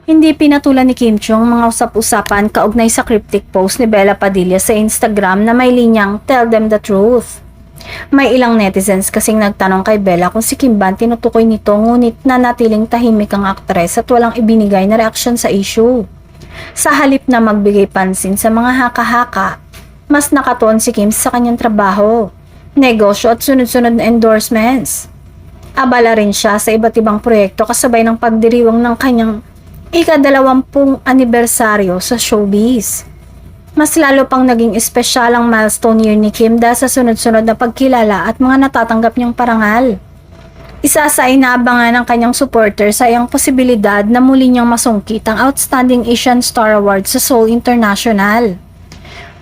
Hindi pinatulan ni Kim Chiong mga usap-usapan kaugnay sa cryptic post ni Bella Padilla sa Instagram na may linyang "Tell them the truth." May ilang netizens kasing nagtanong kay Bella kung si Kim ba ang tinutukoy nito, ngunit nanatiling tahimik ang aktres at walang ibinigay na reaksyon sa issue. Sa halip na magbigay pansin sa mga haka-haka, mas nakatuon si Kim sa kanyang trabaho, negosyo at sunod-sunod na endorsements. Abala rin siya sa iba't ibang proyekto kasabay ng pagdiriwang ng kanyang ika-20 anibersaryo sa showbiz. Mas lalo pang naging espesyal ang milestone year ni Kim dahil sa sunod-sunod na pagkilala at mga natatanggap niyang parangal. Isa sa inaabangan ng kanyang supporters ay ang posibilidad na muli niyang masungkit ang Outstanding Asian Star Award sa Seoul International.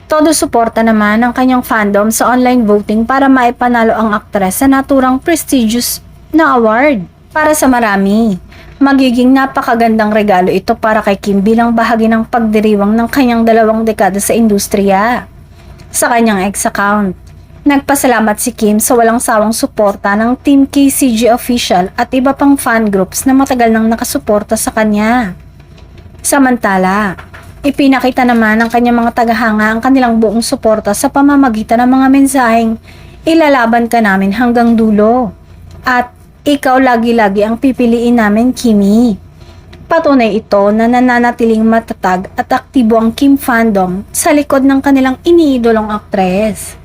Todo suporta naman ang kanyang fandom sa online voting para maipanalo ang aktres sa naturang prestigious na award. Para sa marami, magiging napakagandang regalo ito para kay Kim bilang bahagi ng pagdiriwang ng kanyang 2 dekada sa industriya. Sa kanyang X account, nagpasalamat si Kim sa walang sawang suporta ng Team KCG Official at iba pang fan groups na matagal nang nakasuporta sa kanya. Samantala, ipinakita naman ng kanyang mga tagahanga ang kanilang buong suporta sa pamamagitan ng mga mensaheng "Ilalaban ka namin hanggang dulo" at "Ikaw lagi-lagi ang pipiliin namin, Kimi." Patunay ito na nananatiling matatag at aktibo ang Kim fandom sa likod ng kanilang iniidolong aktres.